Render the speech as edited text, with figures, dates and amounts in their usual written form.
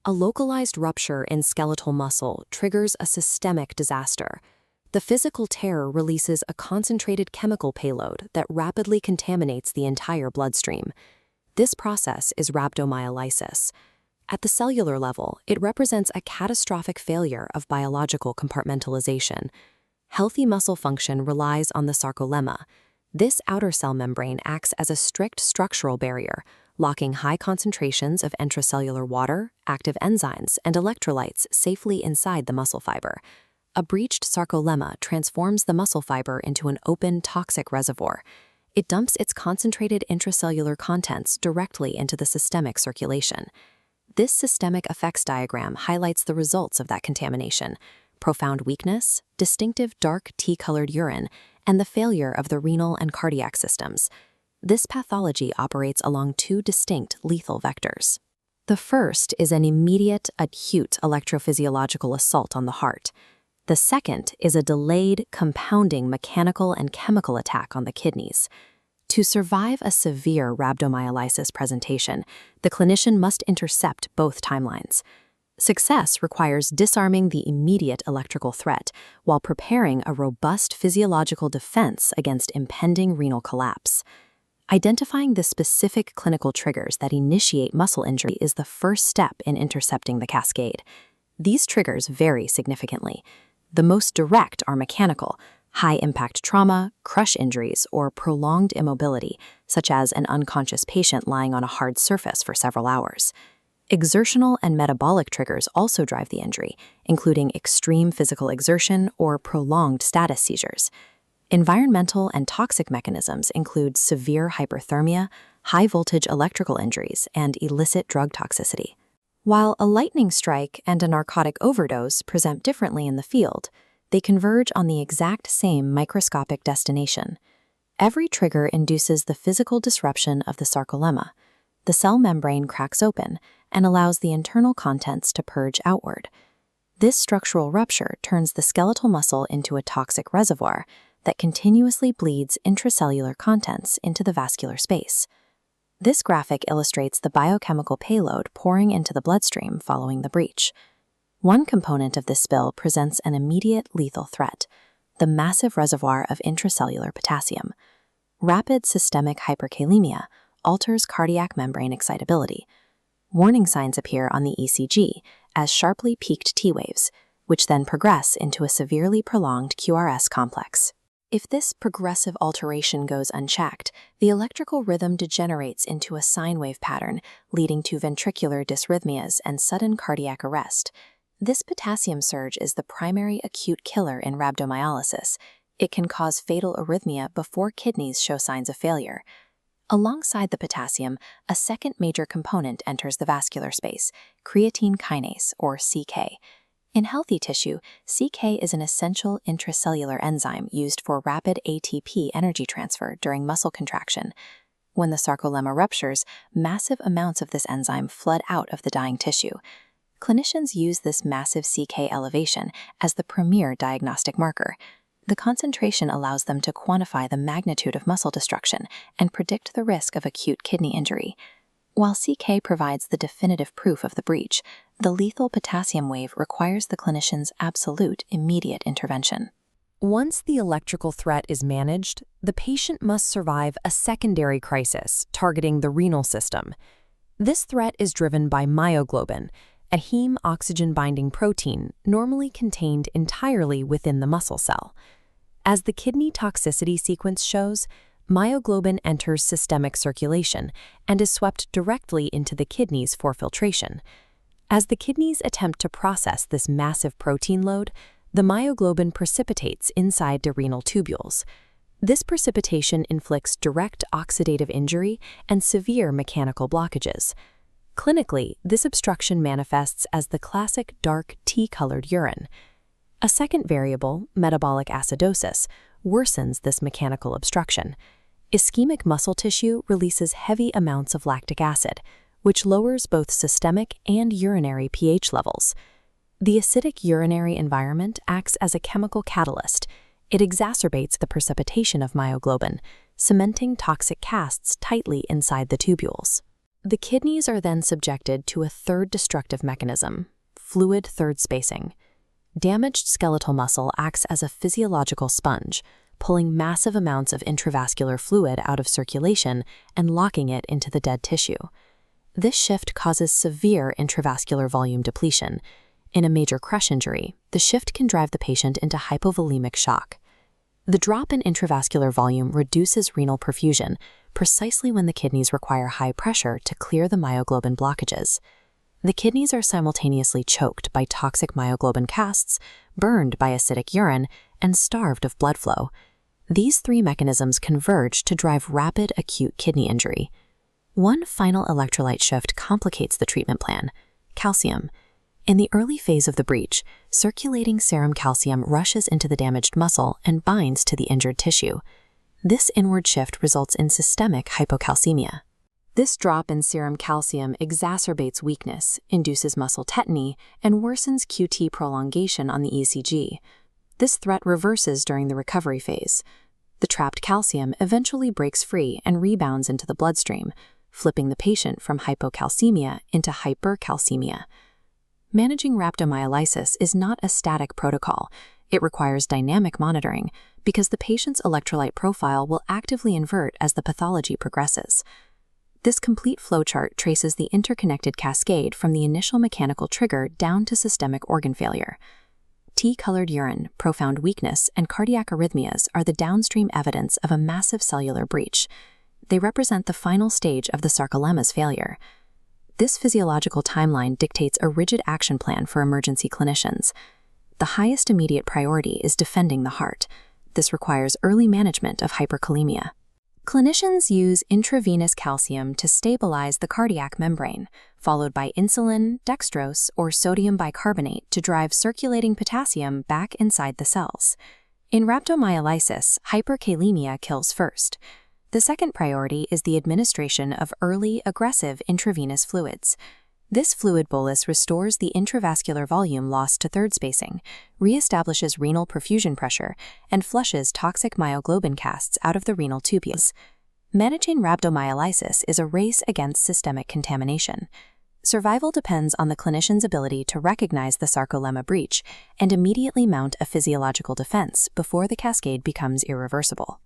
A localized rupture in skeletal muscle triggers a systemic disaster. The physical tear releases a concentrated chemical payload that rapidly contaminates the entire bloodstream. This process is rhabdomyolysis. At the cellular level, it represents a catastrophic failure of biological compartmentalization. Healthy muscle function relies on the sarcolemma. This outer cell membrane acts as a strict structural barrier, locking high concentrations of intracellular water, active enzymes, and electrolytes safely inside the muscle fiber. A breached sarcolemma transforms the muscle fiber into an open, toxic reservoir. It dumps its concentrated intracellular contents directly into the systemic circulation. This systemic effects diagram highlights the results of that contamination: profound weakness, distinctive dark tea-colored urine, and the failure of the renal and cardiac systems. This pathology operates along two distinct lethal vectors. The first is an immediate, acute electrophysiological assault on the heart. The second is a delayed, compounding mechanical and chemical attack on the kidneys. To survive a severe rhabdomyolysis presentation, the clinician must intercept both timelines. Success requires disarming the immediate electrical threat while preparing a robust physiological defense against impending renal collapse. Identifying the specific clinical triggers that initiate muscle injury is the first step in intercepting the cascade. These triggers vary significantly. The most direct are mechanical: high-impact trauma, crush injuries, or prolonged immobility, such as an unconscious patient lying on a hard surface for several hours. Exertional and metabolic triggers also drive the injury, including extreme physical exertion or prolonged status seizures. Environmental and toxic mechanisms include severe hyperthermia, high-voltage electrical injuries, and illicit drug toxicity. While a lightning strike and a narcotic overdose present differently in the field, they converge on the exact same microscopic destination. Every trigger induces the physical disruption of the sarcolemma. The cell membrane cracks open and allows the internal contents to purge outward. This structural rupture turns the skeletal muscle into a toxic reservoir that continuously bleeds intracellular contents into the vascular space. This graphic illustrates the biochemical payload pouring into the bloodstream following the breach. One component of this spill presents an immediate lethal threat: the massive reservoir of intracellular potassium. Rapid systemic hyperkalemia alters cardiac membrane excitability. Warning signs appear on the ECG as sharply peaked T waves, which then progress into a severely prolonged QRS complex. If this progressive alteration goes unchecked, the electrical rhythm degenerates into a sine wave pattern, leading to ventricular dysrhythmias and sudden cardiac arrest. This potassium surge is the primary acute killer in rhabdomyolysis. It can cause fatal arrhythmia before kidneys show signs of failure. Alongside the potassium, a second major component enters the vascular space: creatine kinase, or CK. In healthy tissue, CK is an essential intracellular enzyme used for rapid ATP energy transfer during muscle contraction. When the sarcolemma ruptures, massive amounts of this enzyme flood out of the dying tissue. Clinicians use this massive CK elevation as the premier diagnostic marker. The concentration allows them to quantify the magnitude of muscle destruction and predict the risk of acute kidney injury. While CK provides the definitive proof of the breach, the lethal potassium wave requires the clinician's absolute immediate intervention. Once the electrical threat is managed, the patient must survive a secondary crisis targeting the renal system. This threat is driven by myoglobin, a heme oxygen-binding protein normally contained entirely within the muscle cell. As the kidney toxicity sequence shows, myoglobin enters systemic circulation and is swept directly into the kidneys for filtration. As the kidneys attempt to process this massive protein load, the myoglobin precipitates inside the renal tubules. This precipitation inflicts direct oxidative injury and severe mechanical blockages. Clinically, this obstruction manifests as the classic dark tea-colored urine. A second variable, metabolic acidosis, worsens this mechanical obstruction. Ischemic muscle tissue releases heavy amounts of lactic acid, which lowers both systemic and urinary pH levels. The acidic urinary environment acts as a chemical catalyst. It exacerbates the precipitation of myoglobin, cementing toxic casts tightly inside the tubules. The kidneys are then subjected to a third destructive mechanism, fluid third spacing. Damaged skeletal muscle acts as a physiological sponge, pulling massive amounts of intravascular fluid out of circulation and locking it into the dead tissue. This shift causes severe intravascular volume depletion. In a major crush injury, the shift can drive the patient into hypovolemic shock. The drop in intravascular volume reduces renal perfusion precisely when the kidneys require high pressure to clear the myoglobin blockages. The kidneys are simultaneously choked by toxic myoglobin casts, burned by acidic urine, and starved of blood flow. These three mechanisms converge to drive rapid acute kidney injury. One final electrolyte shift complicates the treatment plan: calcium. In the early phase of the breach, circulating serum calcium rushes into the damaged muscle and binds to the injured tissue. This inward shift results in systemic hypocalcemia. This drop in serum calcium exacerbates weakness, induces muscle tetany, and worsens QT prolongation on the ECG. This threat reverses during the recovery phase. The trapped calcium eventually breaks free and rebounds into the bloodstream, flipping the patient from hypocalcemia into hypercalcemia. Managing rhabdomyolysis is not a static protocol. It requires dynamic monitoring because the patient's electrolyte profile will actively invert as the pathology progresses. This complete flowchart traces the interconnected cascade from the initial mechanical trigger down to systemic organ failure. Tea-colored urine, profound weakness, and cardiac arrhythmias are the downstream evidence of a massive cellular breach. They represent the final stage of the sarcolemma's failure. This physiological timeline dictates a rigid action plan for emergency clinicians. The highest immediate priority is defending the heart. This requires early management of hyperkalemia. Clinicians use intravenous calcium to stabilize the cardiac membrane, followed by insulin, dextrose, or sodium bicarbonate to drive circulating potassium back inside the cells. In rhabdomyolysis, hyperkalemia kills first. The second priority is the administration of early, aggressive intravenous fluids. This fluid bolus restores the intravascular volume lost to third spacing, reestablishes renal perfusion pressure, and flushes toxic myoglobin casts out of the renal tubules. Managing rhabdomyolysis is a race against systemic contamination. Survival depends on the clinician's ability to recognize the sarcolemma breach and immediately mount a physiological defense before the cascade becomes irreversible.